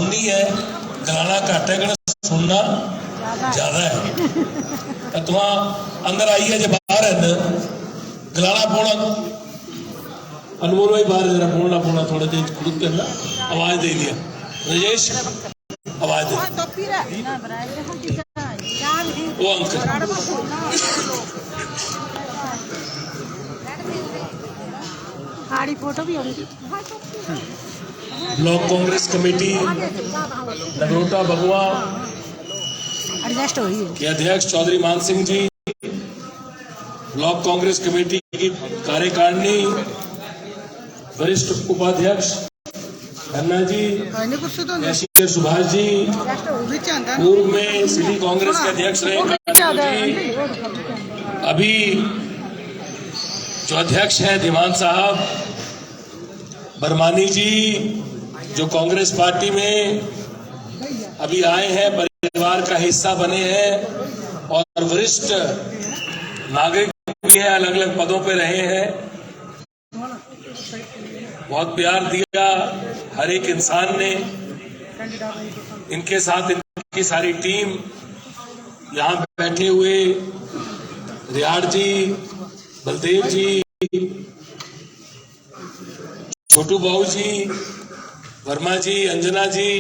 सुननी है, गलाना घट है, सुनना ज्यादा है। तुहां अंदर आई है, जो बाहर है गलाना पौना। अनमोल भाई बाहर जरा बोलना पौना, थोड़े देर खुद के आवाज दे दिया। राजेश आवाज दे। वो अंकल फोटो भी होगी। ब्लॉक कांग्रेस कमेटी नगरोटा भगवा के अध्यक्ष चौधरी मान सिंह जी, ब्लॉक कांग्रेस कमेटी की कार्यकारिणी वरिष्ठ उपाध्यक्ष खन्ना जी, सुभाष जी, पूर्व में सिटी कांग्रेस के अध्यक्ष रहे जी, अभी जो अध्यक्ष हैं धीमान साहब, बरमानी जी जो कांग्रेस पार्टी में अभी आए हैं, परिवार का हिस्सा बने हैं और वरिष्ठ नागरिक भी हैं, अलग अलग पदों पे रहे हैं, बहुत प्यार दिया हर एक इंसान ने। इनके साथ इनकी सारी टीम, यहाँ बैठे हुए रियाड़ जी, बलदेव जी, छोटू बाबू जी, वर्मा जी, अंजना जी,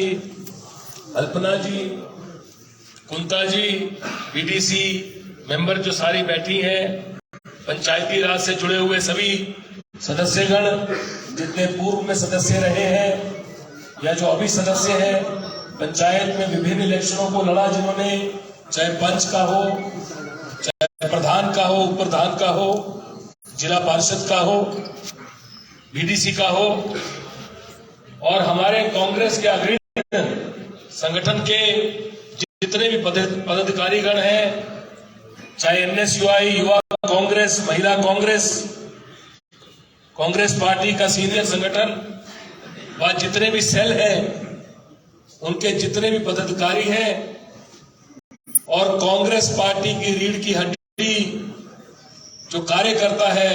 अल्पना जी, कुंता जी, बीडीसी मेंबर जो सारी बैठी हैं, पंचायती राज से जुड़े हुए सभी सदस्यगण, जितने पूर्व में सदस्य रहे हैं या जो अभी सदस्य हैं, पंचायत में विभिन्न इलेक्शनों को लड़ा जिन्होंने, चाहे पंच का हो, चाहे प्रधान का हो, उप प्रधान का हो, जिला पार्षद का हो, बीडीसी का हो, और हमारे कांग्रेस के अग्रणी संगठन के जितने भी पदाधिकारीगण हैं, चाहे एनएसयूआई, युवा कांग्रेस, महिला कांग्रेस, कांग्रेस पार्टी का सीनियर संगठन व जितने भी सेल हैं, उनके जितने भी पदाधिकारी हैं, और कांग्रेस पार्टी की रीढ़ की हड्डी जो कार्यकर्ता है,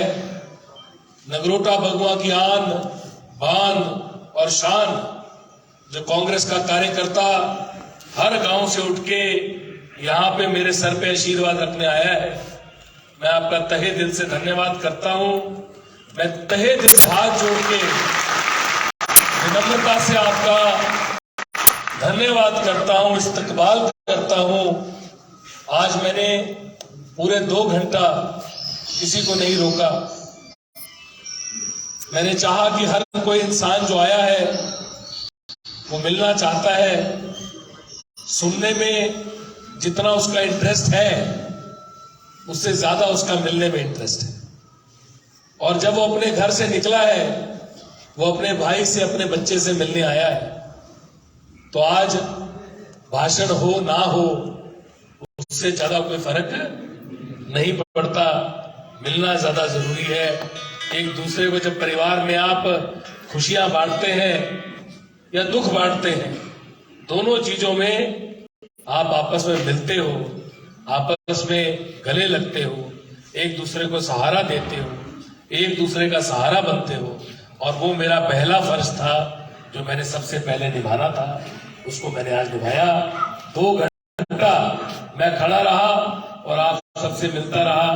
नगरोटा भगवा की आन बान और शान, जो कांग्रेस का कार्यकर्ता हर गांव से उठ के यहाँ पे मेरे सर पे आशीर्वाद रखने आया है, मैं आपका तहे दिल से धन्यवाद करता हूं। मैं तहे दिल से हाथ जोड़ के विनम्रता से आपका धन्यवाद करता हूं, इस्तकबाल करता हूं। आज मैंने पूरे 2 घंटा किसी को नहीं रोका। मैंने चाहा कि हर कोई इंसान जो आया है वो मिलना चाहता है, सुनने में जितना उसका इंटरेस्ट है उससे ज्यादा उसका मिलने में इंटरेस्ट है। और जब वो अपने घर से निकला है, वो अपने भाई से, अपने बच्चे से मिलने आया है, तो आज भाषण हो ना हो उससे ज्यादा कोई फर्क नहीं पड़ता, मिलना ज्यादा जरूरी है। एक दूसरे को जब परिवार में आप खुशियां बांटते हैं या दुख बांटते हैं, दोनों चीजों में आप आपस में मिलते हो, आपस में गले लगते हो, एक दूसरे को सहारा देते हो, एक दूसरे का सहारा बनते हो, और वो मेरा पहला फर्ज था जो मैंने सबसे पहले निभाना था, उसको मैंने आज निभाया। 2 घंटा मैं खड़ा रहा और आप सबसे मिलता रहा।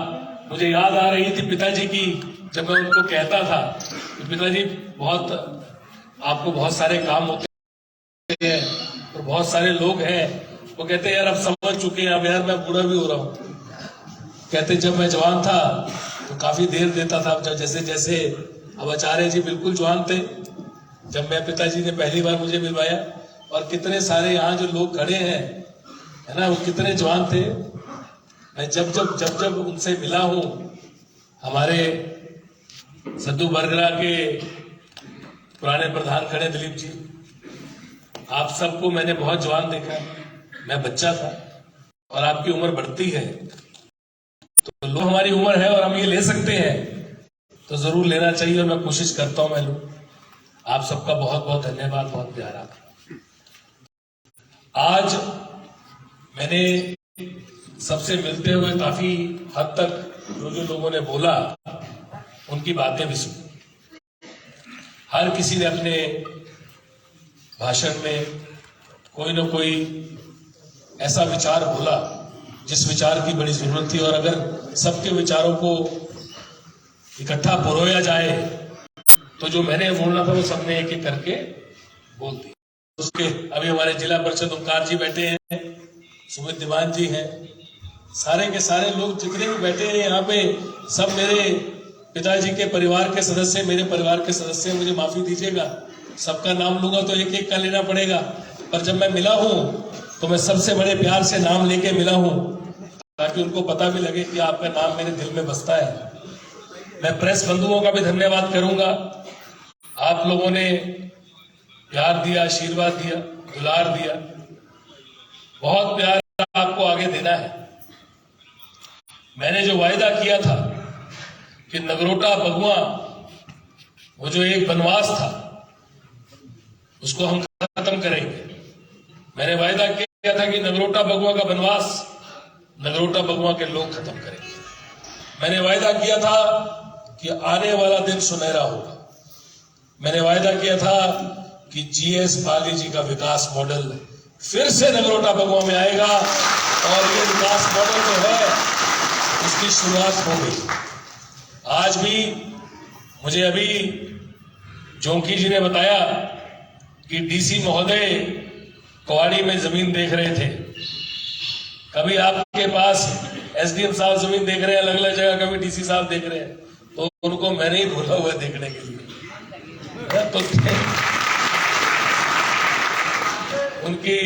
मुझे याद आ रही थी पिताजी की, जब मैं उनको कहता था कि पिताजी आपको बहुत सारे काम होते हैं और बहुत सारे लोग हैं, वो कहते यार अब समझ चुके हैं, अब यार मैं बूढ़ा भी हो रहा हूँ। कहते जब मैं जवान था तो काफी देर देता था, जब जैसे जैसे अब आचार्य जी बिल्कुल जवान थे जब मैं पिताजी ने पहली बार मुझे मिलवाया, और कितने सारे यहाँ जो लोग खड़े हैं, है ना, वो कितने जवान थे। मैं जब उनसे मिला हूं, हमारे सद्दू बरगरा के पुराने प्रधान खड़े दिलीप जी, आप सबको मैंने बहुत जवान देखा, मैं बच्चा था, और आपकी उम्र बढ़ती है, तो लो हमारी उम्र है और हम ये ले सकते हैं तो जरूर लेना चाहिए, और मैं कोशिश करता हूं मैं लूं। आप सबका बहुत बहुत धन्यवाद, बहुत प्यारा। आज मैंने सबसे मिलते हुए काफी हद तक जो लोगों ने बोला उनकी बातें भी सुनी। हर किसी ने अपने भाषण में कोई न कोई ऐसा विचार बोला जिस विचार की बड़ी जरूरत थी, और अगर सबके विचारों को इकट्ठा परोया जाए तो जो मैंने बोलना था वो सबने एक एक करके बोल दिया। उसके अभी हमारे जिला परिषद ओंकार जी बैठे हैं, सुमित दीवान जी हैं, सारे के सारे लोग जितने भी बैठे हैं यहाँ पे, सब मेरे पिताजी के परिवार के सदस्य, मेरे परिवार के सदस्य। मुझे माफी दीजिएगा, सबका नाम लूंगा तो एक एक का लेना पड़ेगा, पर जब मैं मिला हूं तो मैं सबसे बड़े प्यार से नाम लेके मिला हूं ताकि उनको पता भी लगे कि आपका नाम मेरे दिल में बसता है। मैं प्रेस बंधुओं का भी धन्यवाद करूंगा। आप लोगों ने प्यार दिया, आशीर्वाद दिया, दुलार दिया, बहुत प्यार आपको आगे देना है। मैंने जो वायदा किया था कि नगरोटा बगुआ, वो जो एक वनवास था, उसको हम खत्म करेंगे। मैंने वायदा किया था कि नगरोटा बगुआ का वनवास नगरोटा बगुआ के लोग खत्म करेंगे। मैंने वायदा किया था कि आने वाला दिन सुनहरा होगा। मैंने वायदा किया था कि जीएस बाली जी का विकास मॉडल फिर से नगरोटा बगुआ में आएगा, और ये विकास मॉडल जो है उसकी शुरुआत हो गई। आज भी मुझे अभी जोंकी जी ने बताया कि डीसी महोदय कवाड़ी में जमीन देख रहे थे। कभी आपके पास एसडीएम साहब जमीन देख रहे हैं अलग अलग जगह, कभी डीसी साहब देख रहे हैं, तो उनको मैंने ही बोला हुआ देखने के लिए। तो उनकी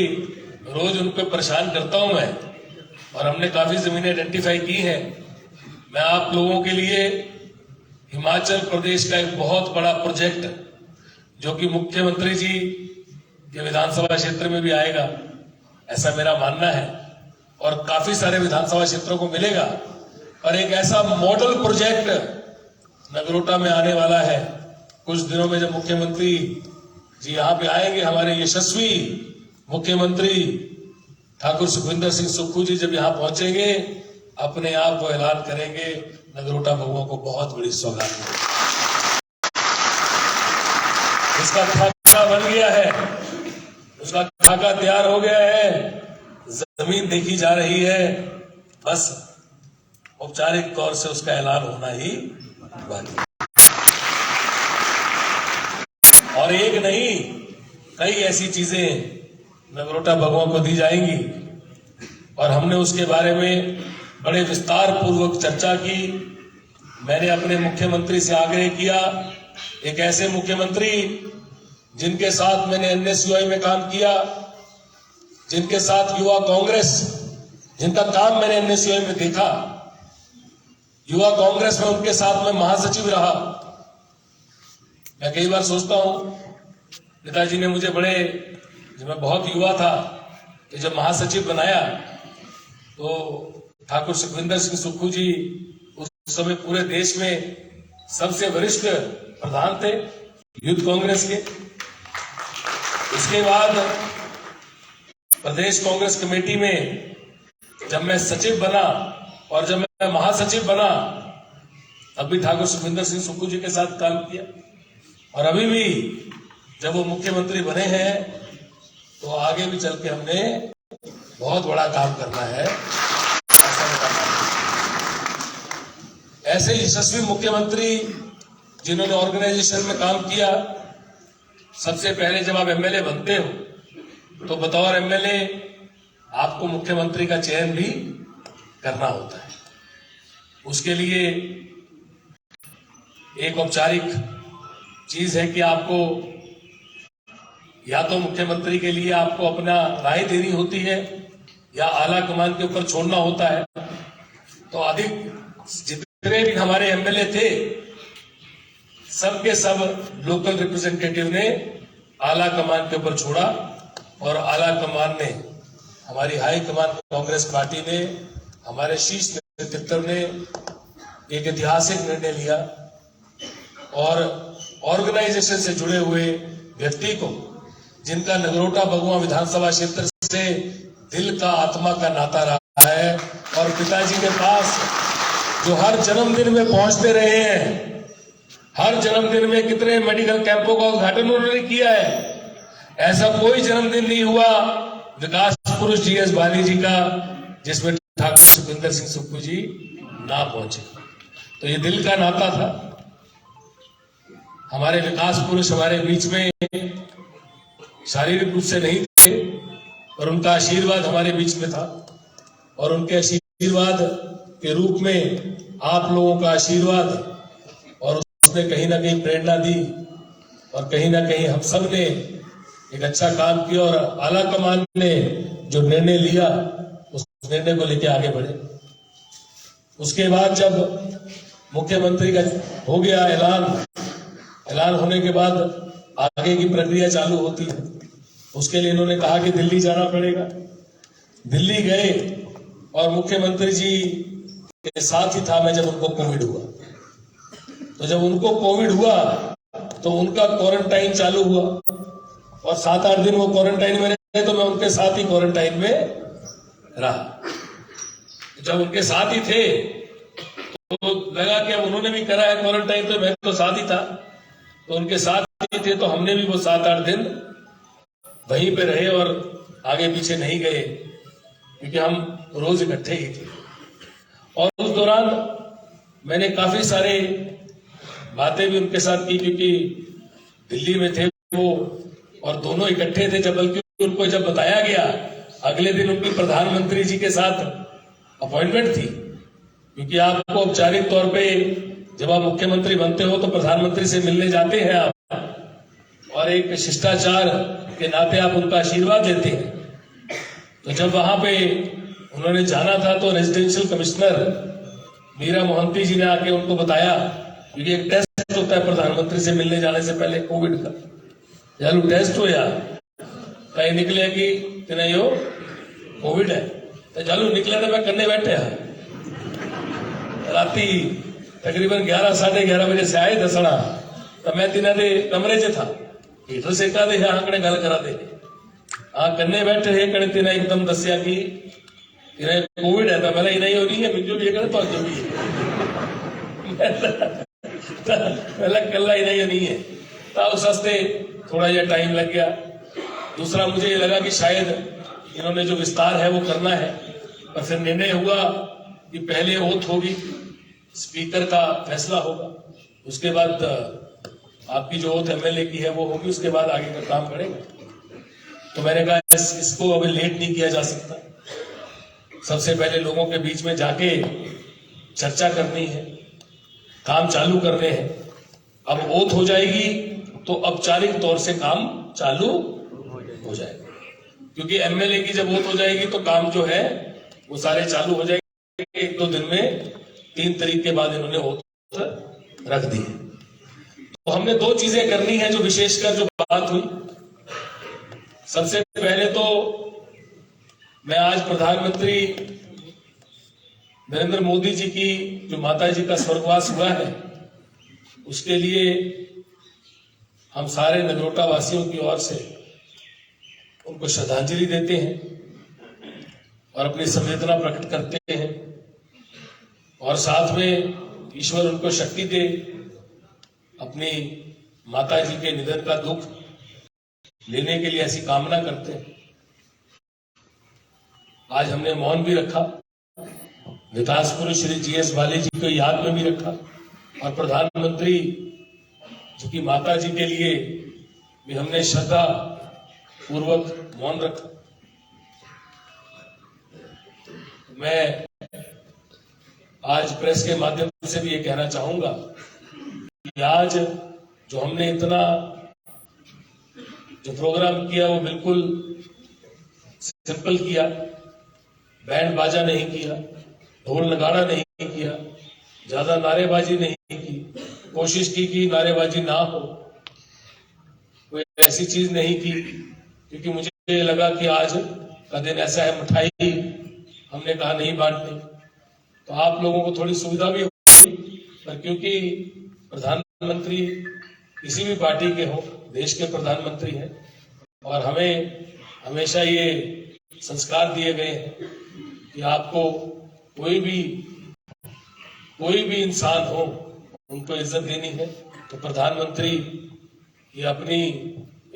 रोज उनको परेशान करता हूं मैं, और हमने काफी जमीनें आइडेंटिफाई की हैं। मैं आप लोगों के लिए हिमाचल प्रदेश का एक बहुत बड़ा प्रोजेक्ट, जो कि मुख्यमंत्री जी के विधानसभा क्षेत्र में भी आएगा, ऐसा मेरा मानना है, और काफी सारे विधानसभा क्षेत्रों को मिलेगा, और एक ऐसा मॉडल प्रोजेक्ट नगरोटा में आने वाला है। कुछ दिनों में जब मुख्यमंत्री जी यहाँ पे आएंगे, हमारे यशस्वी मुख्यमंत्री ठाकुर सुखविंदर सिंह सुक्खू जी जब यहाँ पहुंचेंगे, अपने आप वो ऐलान करेंगे नगरोटा बगुआ को बहुत बड़ी सौगात मिलेगी। उसका खाका बन गया है, उसका खाका तैयार हो गया है, जमीन देखी जा रही है, बस औपचारिक तौर से उसका ऐलान होना ही बाकी। और एक नहीं, कई ऐसी चीजें नगरोटा बगुआ को दी जाएंगी, और हमने उसके बारे में बड़े विस्तार पूर्वक चर्चा की। मैंने अपने मुख्यमंत्री से आग्रह किया, एक ऐसे मुख्यमंत्री जिनके साथ मैंने एनएसयूआई में काम किया, जिनके साथ युवा कांग्रेस, जिनका काम मैंने एनएसयूआई में देखा, युवा कांग्रेस में उनके साथ मैं महासचिव रहा। मैं कई बार सोचता हूं, पिताजी ने मुझे बड़े, जब मैं बहुत युवा था, तो जब महासचिव बनाया, तो ठाकुर सुखविंदर सिंह सुक्खू जी उस समय पूरे देश में सबसे वरिष्ठ प्रधान थे यूथ कांग्रेस के। उसके बाद प्रदेश कांग्रेस कमेटी में जब मैं सचिव बना, और जब मैं महासचिव बना, तब भी ठाकुर सुखविंदर सिंह सुक्खू जी के साथ काम किया। और अभी भी जब वो मुख्यमंत्री बने हैं, तो आगे भी चल के हमने बहुत बड़ा काम करना है। ऐसे यशस्वी मुख्यमंत्री जिन्होंने ऑर्गेनाइजेशन में काम किया, सबसे पहले जब आप एमएलए बनते हो तो बतौर एमएलए आपको मुख्यमंत्री का चयन भी करना होता है। उसके लिए एक औपचारिक चीज है कि आपको या तो मुख्यमंत्री के लिए आपको अपना राय देनी होती है, या आला कमान के ऊपर छोड़ना होता है। तो अधिक जितने भी हमारे एमएलए थे, सबके सब लोकल रिप्रेजेंटेटिव ने आला कमान के ऊपर छोड़ा, और आला कमान ने, हमारी हाई कमान कांग्रेस पार्टी ने, हमारे शीर्ष नेतृत्व ने एक ऐतिहासिक निर्णय लिया, और ऑर्गेनाइजेशन से जुड़े हुए व्यक्ति को, जिनका नगरोटा बगुआ विधानसभा क्षेत्र से दिल का, आत्मा का नाता रहा है, और पिताजी के पास जो हर जन्मदिन में पहुंचते रहे हैं, हर जन्मदिन में कितने मेडिकल कैंपों का उद्घाटन उन्होंने किया है, ऐसा कोई जन्मदिन नहीं हुआ विकास पुरुष जीएस बाली जी का जिसमें ठाकुर सुखविंदर सिंह सुक्खू जी ना पहुंचे। तो ये दिल का नाता था। हमारे विकास पुरुष हमारे बीच में शारीरिक रूप से नहीं थे, और उनका आशीर्वाद हमारे बीच में था, और उनके आशीर्वाद के रूप में आप लोगों का आशीर्वाद, और उसने कहीं ना कहीं प्रेरणा दी, और कहीं ना कहीं हम सब ने एक अच्छा काम किया, और आला कमान ने जो निर्णय लिया उस निर्णय को लेकर आगे बढ़े। उसके बाद जब मुख्यमंत्री का हो गया ऐलान होने के बाद आगे की प्रक्रिया चालू होती है। उसके लिए इन्होंने कहा कि दिल्ली जाना पड़ेगा। दिल्ली गए, और मुख्यमंत्री जी के साथ ही था मैं जब उनको कोविड हुआ। तो जब उनको कोविड हुआ तो उनका क्वारंटाइन चालू हुआ, और 7-8 दिन वो क्वारंटाइन में रहे, तो मैं उनके साथ ही क्वारंटाइन में रहा। जब उनके साथ ही थे तो लगा कि अब उन्होंने भी करा है क्वारंटाइन, तो मैं तो साथ ही था, तो उनके साथ ही थे, तो हमने भी वो 7-8 दिन वहीं पे रहे और आगे पीछे नहीं गए, क्योंकि हम रोज इकट्ठे ही थे। और उस दौरान मैंने काफी सारे बातें भी उनके साथ की, क्योंकि दिल्ली में थे वो और दोनों इकट्ठे थे। जब बल्कि उनको जब बताया गया, अगले दिन उनकी प्रधानमंत्री जी के साथ अपॉइंटमेंट थी, क्योंकि आपको औपचारिक तौर पे जब आप मुख्यमंत्री बनते हो तो प्रधानमंत्री से मिलने जाते हैं आप, और एक शिष्टाचार के नाते आप उनका आशीर्वाद देते हैं। तो जब वहां पे उन्होंने जाना था तो रेजिडेंशियल कमिश्नर मीरा मोहंती जी ने आके उनको बताया, क्योंकि एक टेस्ट होता है प्रधानमंत्री से मिलने जाने से पहले कोविड का, चालू टेस्ट हो या कहीं निकले कि नहीं हो कोविड है, तो चालू निकले तो मैं करने बैठे हैं। राती तकरीबन 11-11:30 बजे से आए दसना, तो मैं तिना दे कमरे च था, हीटर सेका दे आंकड़े गल करा दे करने बैठे है। कड़े तिना एकदम दसिया कि इन्हें कोविड है, तो मैंने इन्हें हो नहीं है, मुझे भी करे तो भी कल्ला इन्हें नहीं है। तो उस हस्ते थोड़ा यह टाइम लग गया। दूसरा मुझे ये लगा कि शायद इन्होंने जो विस्तार है वो करना है, पर फिर निर्णय हुआ कि पहले ओथ होगी, स्पीकर का फैसला होगा, उसके बाद आपकी जो ओथ एमएलए की है वो होगी, उसके बाद आगे का काम करेगा। तो मैंने कहा इसको अभी लेट नहीं किया जा सकता, सबसे पहले लोगों के बीच में जाके चर्चा करनी है, काम चालू करने हैं। अब ओथ हो जाएगी तो औपचारिक तौर से काम चालू हो जाएगा, क्योंकि एमएलए की जब ओथ हो जाएगी तो काम जो है वो सारे चालू हो जाएंगे। 1-2 दिन में 3 तारीख के बाद इन्होंने ओथ रख दी है। तो हमने 2 चीजें करनी है जो विशेषकर जो बात हुई। सबसे पहले तो मैं आज प्रधानमंत्री नरेंद्र मोदी जी की जो माता जी का स्वर्गवास हुआ है, उसके लिए हम सारे नगरोटा वासियों की ओर से उनको श्रद्धांजलि देते हैं और अपनी संवेदना प्रकट करते हैं, और साथ में ईश्वर उनको शक्ति दे। अपनी माता जी के निधन का दुख लेने के लिए ऐसी कामना करते हैं। आज हमने मौन भी रखा, विकास पुरुष श्री जीएस बाली जी को याद में भी रखा, और प्रधानमंत्री जी की माता जी के लिए भी हमने श्रद्धा पूर्वक मौन रखा। मैं आज प्रेस के माध्यम से भी ये कहना चाहूंगा कि आज जो हमने इतना जो प्रोग्राम किया वो बिल्कुल सिंपल किया, बैंड बाजा नहीं किया, ढोल नगाड़ा नहीं किया, ज्यादा नारेबाजी नहीं की, कोशिश की कि नारेबाजी ना हो, कोई ऐसी चीज नहीं की, क्योंकि मुझे लगा कि आज का दिन ऐसा है, मिठाई हमने कहा नहीं बांटनी, तो आप लोगों को थोड़ी सुविधा भी होगी। पर क्योंकि प्रधानमंत्री किसी भी पार्टी के हो, देश के प्रधानमंत्री हैं, और हमें हमेशा ये संस्कार दिए गए हैं कि आपको कोई भी इंसान हो उनको इज्जत देनी है। तो प्रधानमंत्री ये अपनी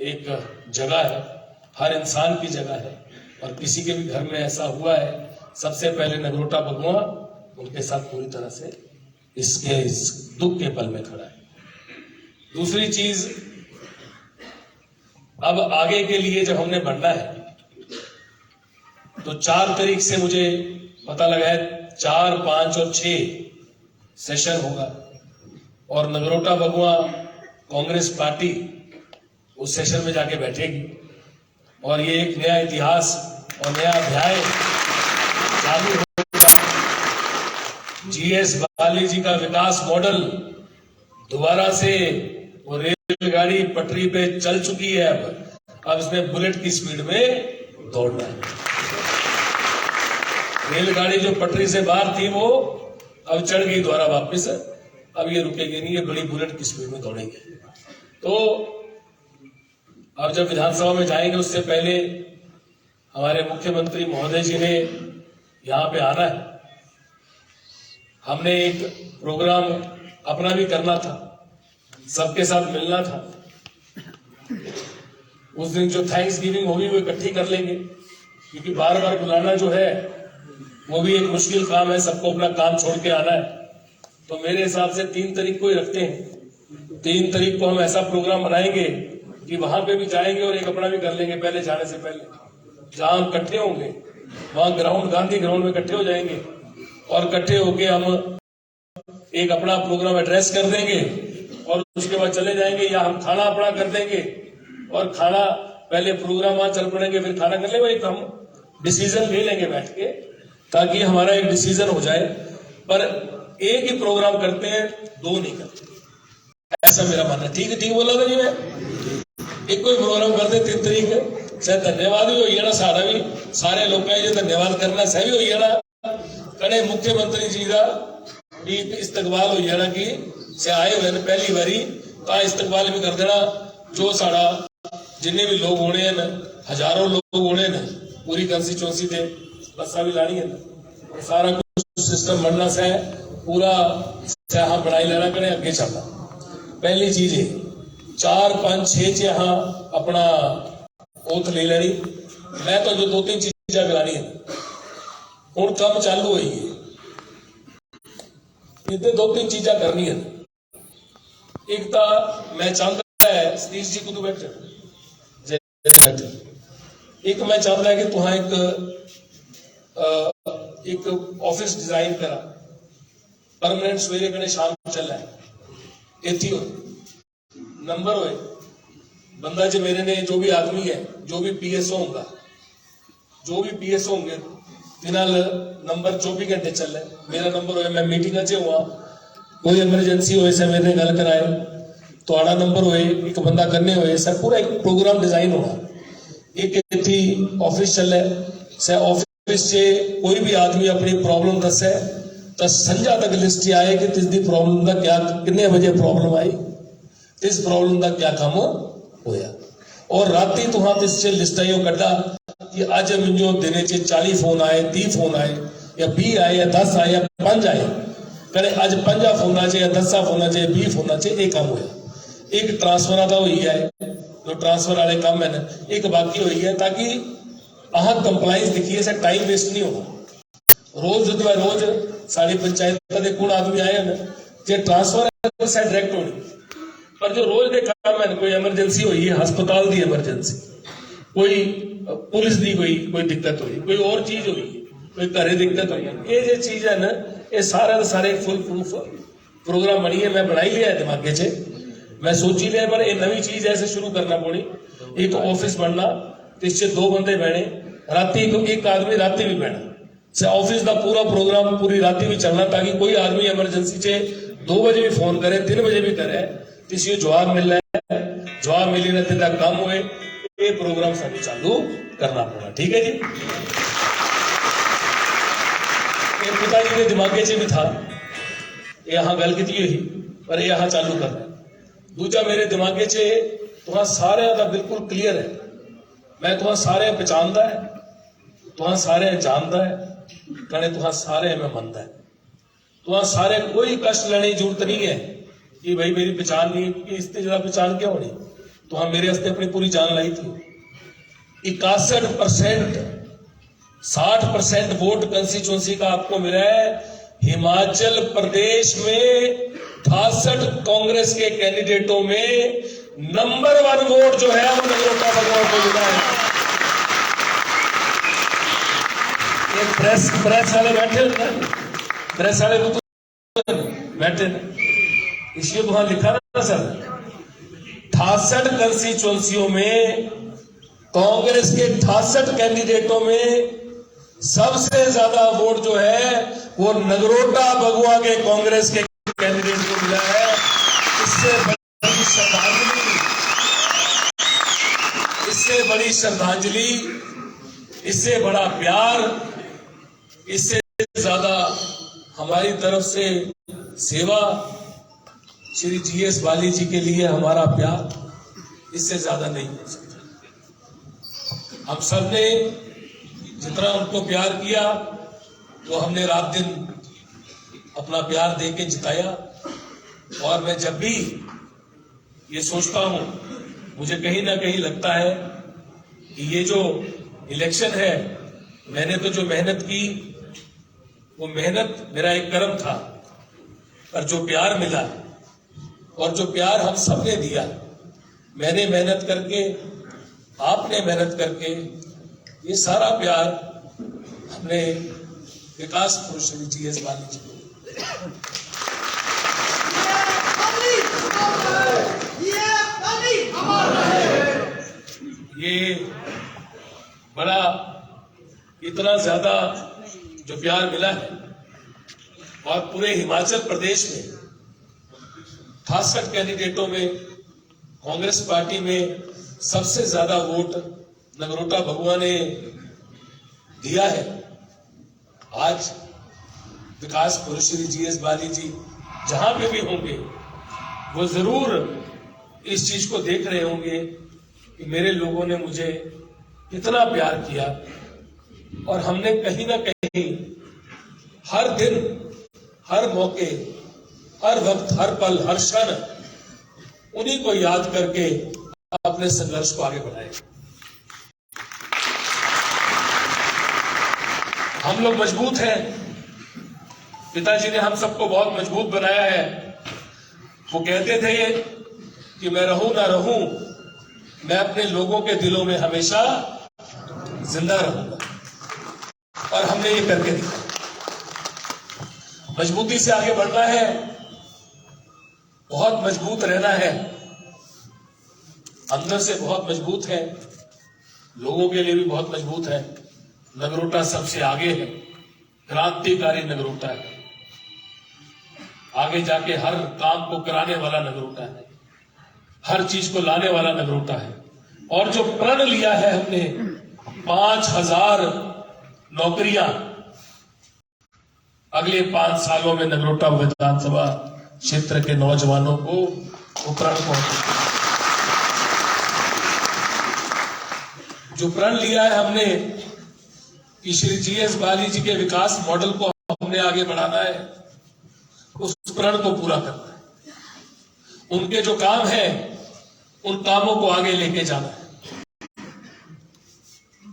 एक जगह है, हर इंसान की जगह है, और किसी के भी घर में ऐसा हुआ है, सबसे पहले नगरोटा बगुआ उनके साथ पूरी तरह से इस दुख के पल में खड़ा है। दूसरी चीज, अब आगे के लिए जब हमने बढ़ना है तो 4 तारीख से मुझे पता लगा है 4, 5 और 6 सेशन होगा, और नगरोटा बगुआ कांग्रेस पार्टी उस सेशन में जाके बैठेगी, और ये एक नया इतिहास और नया अध्याय चालू होगा। जीएस बाली जी का विकास मॉडल दोबारा से, वो रेलगाड़ी पटरी पे चल चुकी है, अब इसमें बुलेट की स्पीड में दौड़ना है। रेलगाड़ी जो पटरी से बाहर थी वो अब चढ़ गई दोबारा वापस, अब ये रुकेगी नहीं, ये बड़ी बुलेट की स्पीड में दौड़ेंगे। तो अब जब विधानसभा में जाएंगे उससे पहले हमारे मुख्यमंत्री महोदय जी ने यहाँ पे आना है, हमने एक प्रोग्राम अपना भी करना था, सबके साथ मिलना था। उस दिन जो थैंक्स गिविंग होगी वो इकट्ठी कर लेंगे, क्योंकि बार बार बुलाना जो है वो भी एक मुश्किल काम है, सबको अपना काम छोड़ के आना है। तो मेरे हिसाब से 3 तारीख को ही रखते हैं। 3 तारीख को हम ऐसा प्रोग्राम बनाएंगे कि वहां पे भी जाएंगे और एक अपना भी कर लेंगे, पहले जाने से पहले जहां हम इकट्ठे होंगे वहां ग्राउंड, गांधी ग्राउंड में इकट्ठे हो जाएंगे, और इकट्ठे होके हम एक अपना प्रोग्राम एड्रेस कर देंगे, और उसके बाद चले जाएंगे, या हम खाना अपना कर देंगे, और खाना पहले प्रोग्राम वहां चल पड़ेंगे, फिर खाना कर लेंगे। एक हम डिसीजन ले लेंगे बैठ के, ताकि हमारा एक डिसीजन हो जाए। पर एक ही प्रोग्राम करते हैं, 2 नहीं करते, ऐसा मेरा मानना। ठीक है, ठीक बोला था जी मैं, एक कोई प्रोग्राम करते 3 तारीख है, चाहे धन्यवाद भी होइए ना, सारा भी सारे लोग जो धन्यवाद करना सही होइए ना, कड़े मुख्यमंत्री जी का भी इस्तकबाल होइए ना, कि से आए हुए पहली बारी तो इस्तकबाल भी कर देना। जो सारा जिन्हें भी लोग होने हैं, हजारों लोग होने ना, पूरी कंस्टिट्यूंसी थे, बसा भी लानी है ना, सारा कुछ सिस्टम बनना से पूरा से हाँ बनाई लेना, करें अगे चलना। पहली चीज है 4, 5, 6 यहाँ अपना ओथ ले लेनी। मैं तो जो 2-3 चीजा करानी है हूं कम चालू हुई है, इतने 2-3 चीजा करनी है। एक तो मैं चाहता है सतीश जी को तो बैठे, एक मैं चाहता है कि तुहा एक ऑफिस डिजाइन करा, परमानेंट सवेरे कने शाम चल है, इतनी हो नंबर होए बंदा जो मेरे ने, जो भी आदमी है, जो भी पीएसओ होगा, जो भी पीएसओ होंगे तिनाल नंबर 24 घंटे चल रहा है। मेरा नंबर होए, मैं मीटिंग च हुआ, कोई इमरजेंसी होए से मेरे गल कराए, तो आड़ा नंबर होए, एक बंदा करने होए सर, पूरा एक प्रोग्राम डिजाइन होगा। एक इतनी ऑफिस चल है से, ऑफिस से कोई भी आदमी अपनी प्रॉब्लम दस है तो संजा तक लिस्ट आए कि तिस दी प्रॉब्लम का क्या, कितने बजे प्रॉब्लम आई, तिस प्रॉब्लम का क्या काम होया, और राती तुहां तिस से लिस्ट आई कड्डा कि अज मुझो दिन च 40 फोन आए, 30 फोन आए, या 20 आए, या 10 आए, या 5 आए, कड़े अज 5 फोना च या 10 फोना च 20 फोना च एक काम होया। एक ट्रांसफर का हुई है, जो ट्रांसफर वाले काम है ना, एक बाकी हुई है, ताकि अह कंप्लाइंस दिखिए से टाइम वेस्ट नहीं होगा। रोज जो रोज साड़ी पंचायत के कुण आदमी आए ना, जो ट्रांसफर से डायरेक्ट होनी, पर जो रोज के काम है, कोई एमरजेंसी हुई है, हस्पताल की एमरजेंसी, कोई पुलिस की कोई दिक्कत हुई, कोई और चीज हुई, कोई घरे दिक्कत हुई, ये जो चीज है ना, ये सारा सारे फुल प्रूफ प्रोग्राम बनी है। मैं बनाई लिया है दिमागे च, मैं सोची लिया, पर एक नवी चीज ऐसे शुरू करना पड़ी। एक ऑफिस बनना, इससे 2 बंदे बैठे, राती एक आदमी राती भी बैठा से, ऑफिस का पूरा प्रोग्राम पूरी राती भी चलना, ताकि कोई आदमी इमरजेंसी से 2 बजे भी फोन करे, 3 बजे भी करे, किसी को जवाब मिल रहा है, जवाब मिली ना तिदा काम हुए, ये प्रोग्राम सानू चालू करना पड़ा। ठीक है जी, ये पिताजी के दिमागे च भी था, यहाँ गल की हुई, पर यहाँ चालू करना। दूजा मेरे दिमागे च तुहां सारे का बिल्कुल क्लीयर है, मैं तुहां सारे पहचानता है, तुहां सारे जानता है, कने तुहां सारे मैं मनता है, तुहां सारे कोई कष्ट लेने की जरूरत नहीं है कि भाई मेरी पहचान नहीं, इससे ज्यादा पहचान क्या होनी, तुहां मेरे हस्ते अपनी पूरी जान लाई थी। 61%, 60% वोट कंस्टिट्यूंसी का आपको मिला है। हिमाचल प्रदेश में 68 कांग्रेस के कैंडिडेटों में नंबर 1 वोट जो है वो नगरोटा भगवान को मिला है। ये प्रेस वाले बैठे ना, प्रेस वाले तो बैठे ना, इसलिए तो वहां लिखा ना सर, 68 कंस्टिट्यूंसियों में कांग्रेस के 68 कैंडिडेटों में सबसे ज्यादा वोट जो है वो नगरोटा भगवा के कांग्रेस के कैंडिडेट को मिला है। इससे बड़ी श्रद्धांजलि, इससे बड़ी श्रद्धांजलि, इससे बड़ा प्यार, इससे ज्यादा हमारी तरफ से सेवा, श्री जीएस बाली जी के लिए हमारा प्यार इससे ज्यादा नहीं हो सकता। हम सब ने जितना उनको प्यार किया वो हमने रात दिन अपना प्यार देके जिताया। और मैं जब भी ये सोचता हूं, मुझे कहीं ना कहीं लगता है कि ये जो इलेक्शन है, मैंने तो जो मेहनत की वो मेहनत मेरा एक कर्म था, पर जो प्यार मिला और जो प्यार हम सब ने दिया, मैंने मेहनत करके, आपने मेहनत करके, ये सारा प्यार हमने विकास पुरुष श्री जीएस बाली जी को ये बड़ा इतना ज्यादा जो प्यार मिला है। और पूरे हिमाचल प्रदेश में 68 कैंडिडेटों में कांग्रेस पार्टी में सबसे ज्यादा वोट नगरोटा भगवा ने दिया है। आज विकास पुरुष श्री जीएस बाली जी जहां पे भी होंगे वो जरूर इस चीज को देख रहे होंगे कि मेरे लोगों ने मुझे कितना प्यार किया। और हमने कहीं ना कहीं हर दिन, हर मौके, हर वक्त, हर पल, हर क्षण उन्हीं को याद करके अपने संघर्ष को आगे बढ़ाए। हम लोग मजबूत हैं, पिताजी ने हम सबको बहुत मजबूत बनाया है। वो कहते थे कि मैं रहूं ना रहूं, मैं अपने लोगों के दिलों में हमेशा जिंदा रहूंगा। और हमने ये करके दिखाया। मजबूती से आगे बढ़ना है, बहुत मजबूत रहना है, अंदर से बहुत मजबूत है, लोगों के लिए भी बहुत मजबूत है। नगरोटा सबसे आगे है, क्रांतिकारी नगरोटा है, आगे जाके हर काम को कराने वाला नगरोटा है, हर चीज को लाने वाला नगरोटा है। और जो प्रण लिया है हमने 5000 नौकरियां अगले 5 सालों में नगरोटा विधानसभा क्षेत्र के नौजवानों को वो प्रण पहुंचे। जो प्रण लिया है हमने कि श्री जीएस बाली जी के विकास मॉडल को हमने आगे बढ़ाना है, उस प्रण को पूरा करना है। उनके जो काम है उन कामों को आगे लेके जाना है।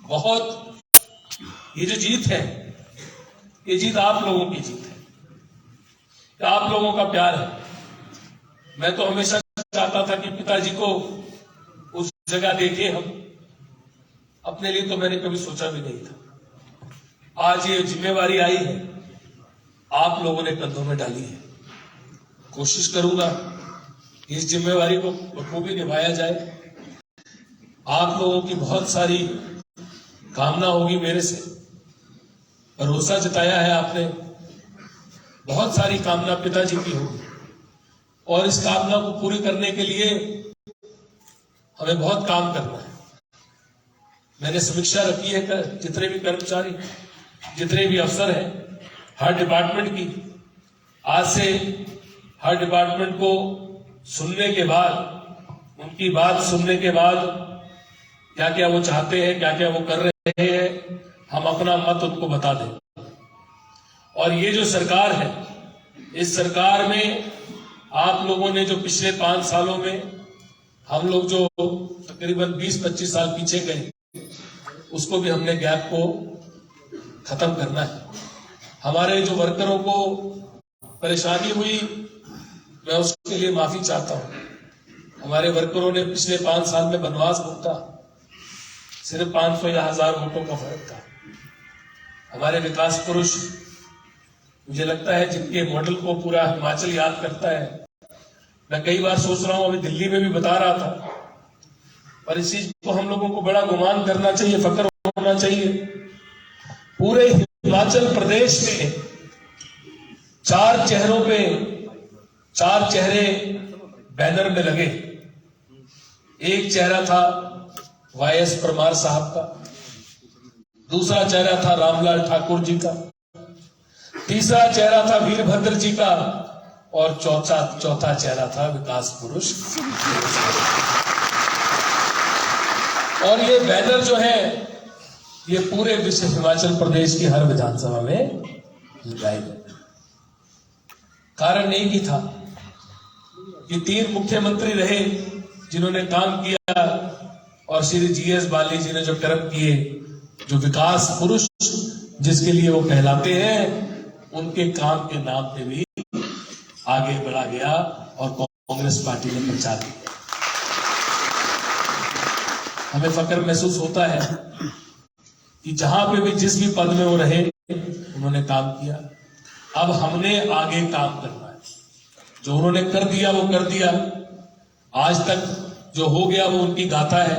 बहुत ये जो जीत है, ये जीत आप लोगों की जीत है, आप लोगों का प्यार है। मैं तो हमेशा चाहता था कि पिताजी को उस जगह देखे हम, अपने लिए तो मैंने कभी सोचा भी नहीं था। आज ये जिम्मेवारी आई है, आप लोगों ने कंधों में डाली है। कोशिश करूंगा इस जिम्मेवारी को बखूबी निभाया जाए। आप लोगों की बहुत सारी कामना होगी मेरे से, भरोसा जताया है आपने, बहुत सारी कामना पिताजी की होगी। और इस कामना को पूरी करने के लिए हमें बहुत काम करना है। मैंने समीक्षा रखी है जितने भी कर्मचारी, जितने भी अफसर हैं, हर डिपार्टमेंट की, आज से हर डिपार्टमेंट को सुनने के बाद, उनकी बात सुनने के बाद क्या क्या वो चाहते हैं, क्या क्या वो कर रहे हैं, हम अपना मत उनको बता दें। और ये जो सरकार है, इस सरकार में आप लोगों ने जो पिछले 5 सालों में हम लोग जो तकरीबन 20-25 साल पीछे गए, उसको भी हमने गैप को खत्म करना है। हमारे जो वर्करों को परेशानी हुई, मैं उसके लिए माफी चाहता हूं। हमारे वर्करों ने पिछले 5 साल में वनवास भुगता, सिर्फ 500 या 1000 वोटों का फर्क था। हमारे विकास पुरुष, मुझे लगता है जिनके मॉडल को पूरा हिमाचल याद करता है। मैं कई बार सोच रहा हूं, अभी दिल्ली में भी बता रहा था, पर इस चीज को हम लोगों को बड़ा गुमान करना चाहिए, फक्र होना चाहिए। पूरे हिमाचल प्रदेश में 4 चेहरों पे 4 चेहरे बैनर में लगे। एक चेहरा था वाईएस परमार साहब का, दूसरा चेहरा था रामलाल ठाकुर जी का, तीसरा चेहरा था वीरभद्र जी का, और चौथा चेहरा था विकास पुरुष। और ये बैनर जो है, ये पूरे विश्व हिमाचल प्रदेश की हर विधानसभा में लगाए गए। कारण एक ही था कि 3 मुख्यमंत्री रहे जिन्होंने काम किया, और श्री जीएस बाली जी ने जो कर्म किए, जो विकास पुरुष जिसके लिए वो कहलाते हैं, उनके काम के नाम पे भी आगे बढ़ा गया और कांग्रेस पार्टी ने प्रचार किया। हमें फक्र महसूस होता है कि जहां पे भी जिस भी पद में वो रहे, उन्होंने काम किया। अब हमने आगे काम करना है। जो उन्होंने कर दिया वो कर दिया, आज तक जो हो गया वो उनकी गाथा है,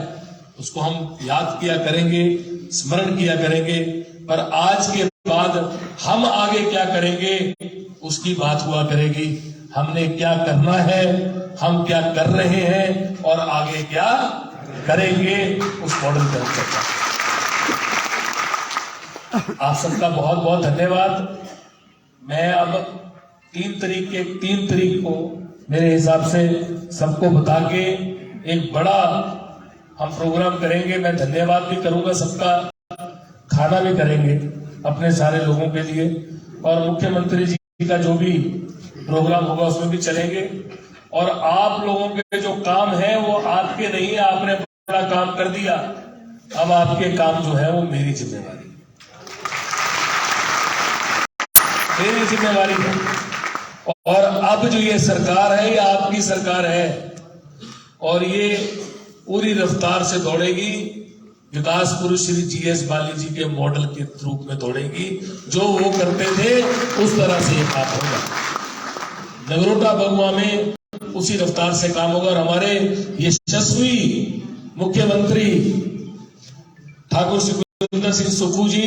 उसको हम याद किया करेंगे, स्मरण किया करेंगे। पर आज के बाद हम आगे क्या करेंगे उसकी बात हुआ करेगी। हमने क्या करना है, हम क्या कर रहे हैं और आगे क्या करेंगे, उस मॉडल पर चर्चा। आप सबका बहुत बहुत धन्यवाद। मैं अब 3 तारीख को मेरे हिसाब से सबको बता के एक बड़ा हम प्रोग्राम करेंगे। मैं धन्यवाद भी करूंगा सबका, खाना भी करेंगे अपने सारे लोगों के लिए, और मुख्यमंत्री जी का जो भी प्रोग्राम होगा उसमें भी चलेंगे। और आप लोगों के जो काम है वो आपके नहीं है, आपने बड़ा काम कर दिया, अब आपके काम जो है वो मेरी जिम्मेवारी है। और अब जो ये सरकार है, ये आपकी सरकार है, और ये पूरी रफ्तार से दौड़ेगी, विकास पुरुष श्री जीएस बाली जी के मॉडल के रूप में दौड़ेगी। जो वो करते थे उस तरह से ये काम होगा। नगरोटा बगुआ में उसी रफ्तार से काम होगा। और हमारे यशस्वी मुख्यमंत्री ठाकुर सुखविंदर सिंह सुक्खू जी,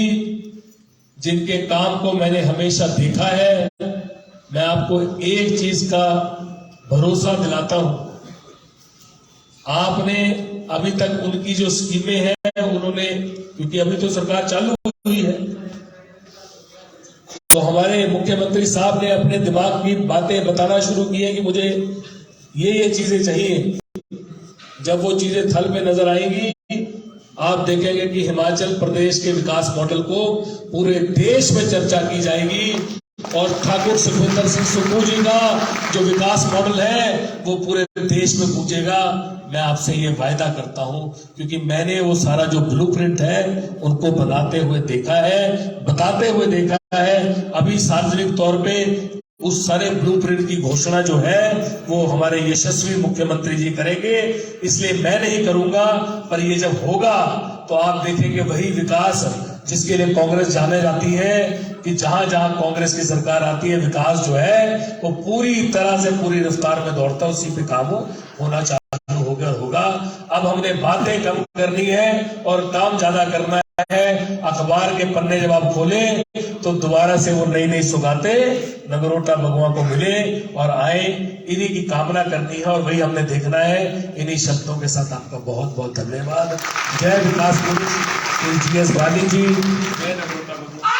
जिनके काम को मैंने हमेशा देखा है, मैं आपको एक चीज का भरोसा दिलाता हूं, आपने अभी तक उनकी जो स्कीमें हैं उन्होंने, क्योंकि अभी तो सरकार चालू हुई है, तो हमारे मुख्यमंत्री साहब ने अपने दिमाग की बातें बताना शुरू की है कि मुझे ये चीजें चाहिए। जब वो चीजें थल में नजर आएंगी, आप देखेंगे कि हिमाचल प्रदेश के विकास मॉडल को पूरे देश में चर्चा की जाएगी, और ठाकुर सुखविंदर सिंह सुक्खू जी का जो विकास मॉडल है वो पूरे देश में पूछेगा। मैं आपसे ये वायदा करता हूं, क्योंकि मैंने वो सारा जो ब्लूप्रिंट है उनको बनाते हुए देखा है, बताते हुए देखा है। अभी सार्वजनिक तौर पे उस सारे ब्लूप्रिंट की घोषणा जो है वो हमारे यशस्वी मुख्यमंत्री जी करेंगे, इसलिए मैं नहीं करूंगा। पर ये जब होगा तो आप देखेंगे वही विकास जिसके लिए कांग्रेस जाने जाती है, कि जहां जहां कांग्रेस की सरकार आती है, विकास जो है वो पूरी तरह से पूरी रफ्तार में दौड़ता है, उसी पे काम होना चालू होगा। अब हमने बातें कम करनी है और काम ज्यादा करना है। अखबार के पन्ने जब आप खोले तो दोबारा से वो नई सौगाते नगरोटा बगुआ को मिले और आए, इन्हीं की कामना करनी है और वही हमने देखना है। इन्हीं शब्दों के साथ आपका बहुत बहुत धन्यवाद। जय विकास पुरुष श्री जीएस बाली जी, जय नगरोटा बगुआ।